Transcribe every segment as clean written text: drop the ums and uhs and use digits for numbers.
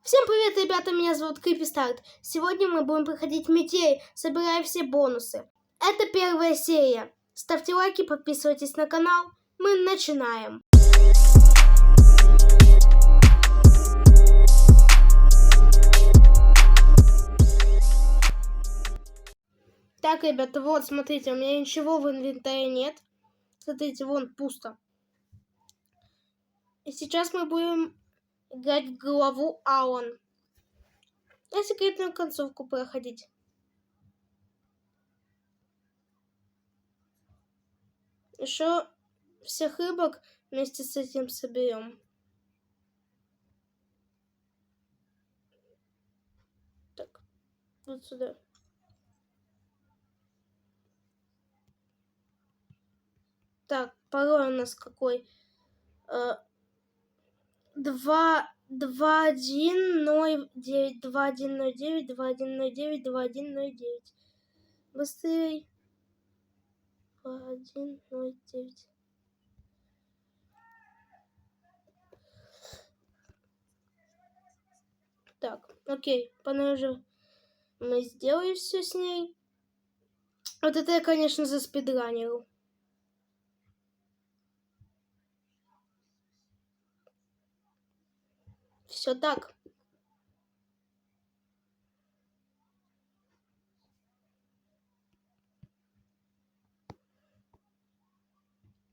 Всем привет, ребята, меня зовут Крипистарт. Сегодня мы будем проходить метей, собирая все бонусы. Это первая серия. Ставьте лайки, подписывайтесь на канал. Мы начинаем. Так, ребята, вот, смотрите, у меня ничего в инвентаре нет. Смотрите, вон, пусто. И сейчас мы будем играть в главу Аон. И секретную концовку проходить. Еще всех рыбок вместе с этим соберем. Так, вот сюда. Так, пароль у нас какой? 2109, 2109, 2109, 2109. Быстрей. 2109. Так, окей, поножи. Мы сделаем все с ней. Вот это я, конечно, заспидранил. Все так.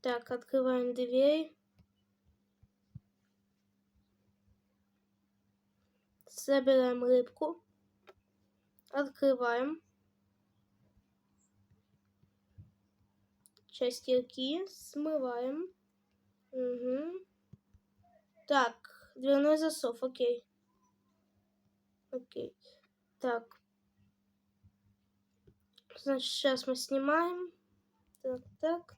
Так, открываем дверь. Собираем рыбку. Открываем. Часть кирки смываем. Угу. Так, дверной засов, окей. Окей. Так. Значит, сейчас мы снимаем. Так.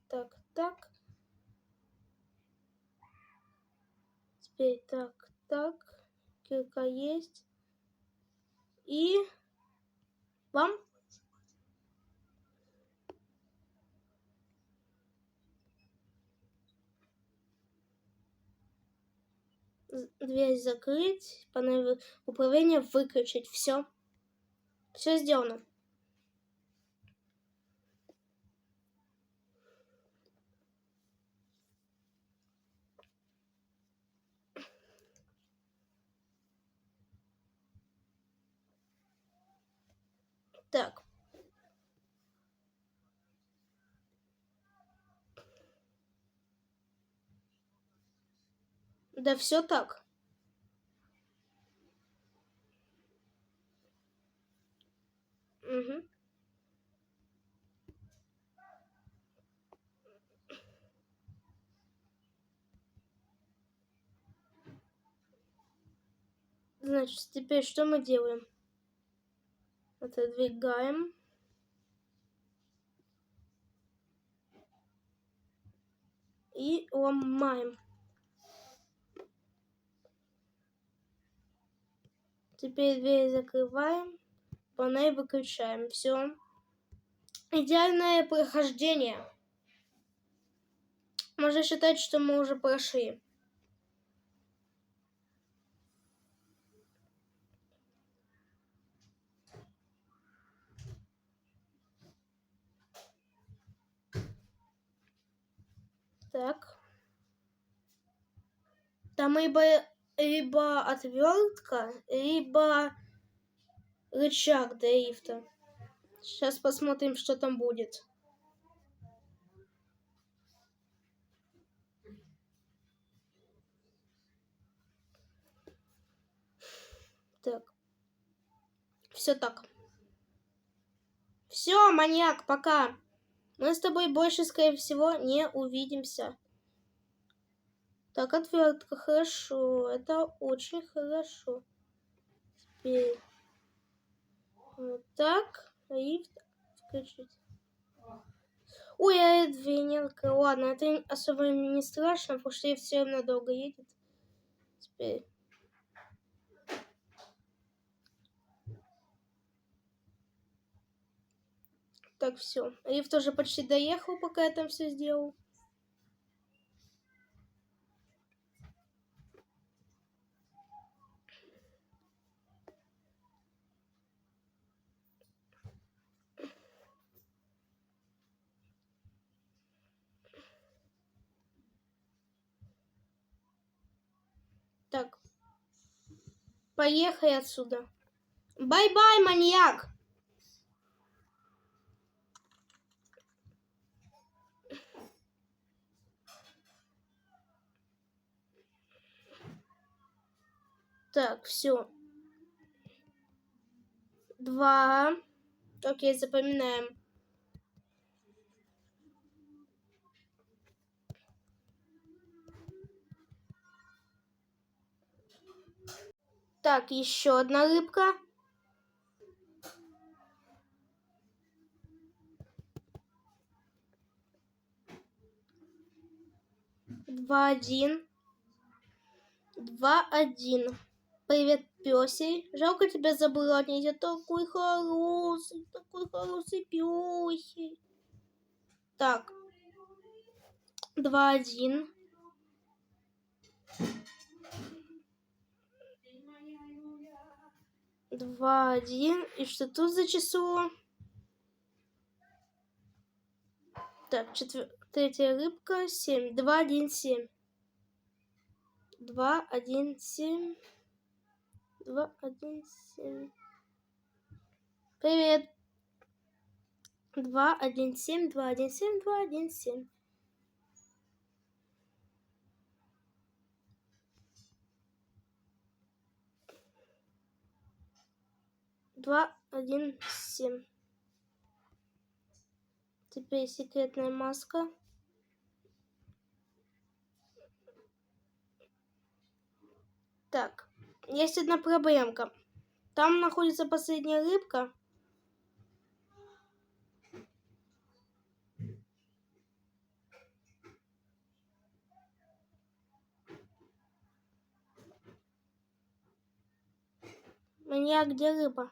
Теперь так. Кирка есть. И вам. Дверь закрыть. Панель управления выключить. Все. Все сделано. Так. Да все так. Угу. Значит, теперь что мы делаем? Отодвигаем. И ломаем. Теперь дверь закрываем. Панель выключаем. Все. Идеальное прохождение. Можно считать, что мы уже прошли. Так. Там либо отвертка, либо рычаг для лифта. Сейчас посмотрим, что там будет. Так. Все так. Все, маньяк, пока. Мы с тобой больше, скорее всего, не увидимся. Так, отвертка, хорошо. Это очень хорошо. Теперь вот так. Лифт включить. Ой, я дверь не открыла. Ладно, это особо не страшно, потому что лифт все равно долго едет. Теперь. Так, все. Лифт уже почти доехал, пока я там все сделал. Так. Поехали отсюда. Бай-бай, маньяк! Так, все. 2. Окей, запоминаем. Так, еще одна рыбка. Два, один. 2-1. Привет, пёсей. Жалко тебя забыла. Я такой хороший пёсей. Так. 2-1. 2-1. И что тут за число? Так, третья рыбка. 7. 2-1-7. 2-1-7. 2-1-7. Привет. 2-1-7. 2-1-7. 2-1-7. 2-1-7. Теперь секретная маска. Так, есть одна проблемка. Там находится последняя рыбка. Маньяк, где рыба?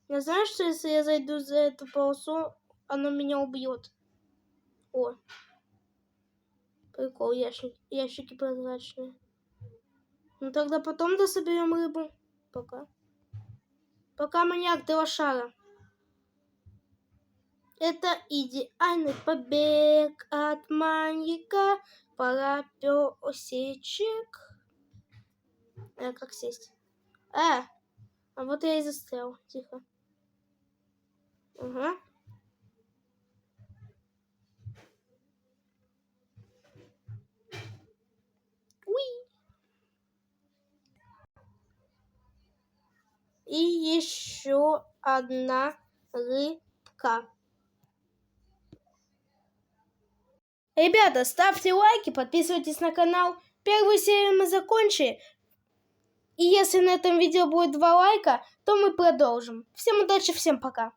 Я знаю, что если я зайду за эту полосу, оно меня убьет. О. Прикол, ящики прозрачные. Ну тогда потом дособерем рыбу. Пока. Пока, маньяк, ты лошара. Это идеальный побег от маньяка. Пора пёсечек. Как сесть? А вот я и застрял. Тихо. Ага. Уи. И еще одна рыбка. Ребята, ставьте лайки, подписывайтесь на канал. Первую серию мы закончили. И если на этом видео будет 2 лайка, то мы продолжим. Всем удачи, всем пока.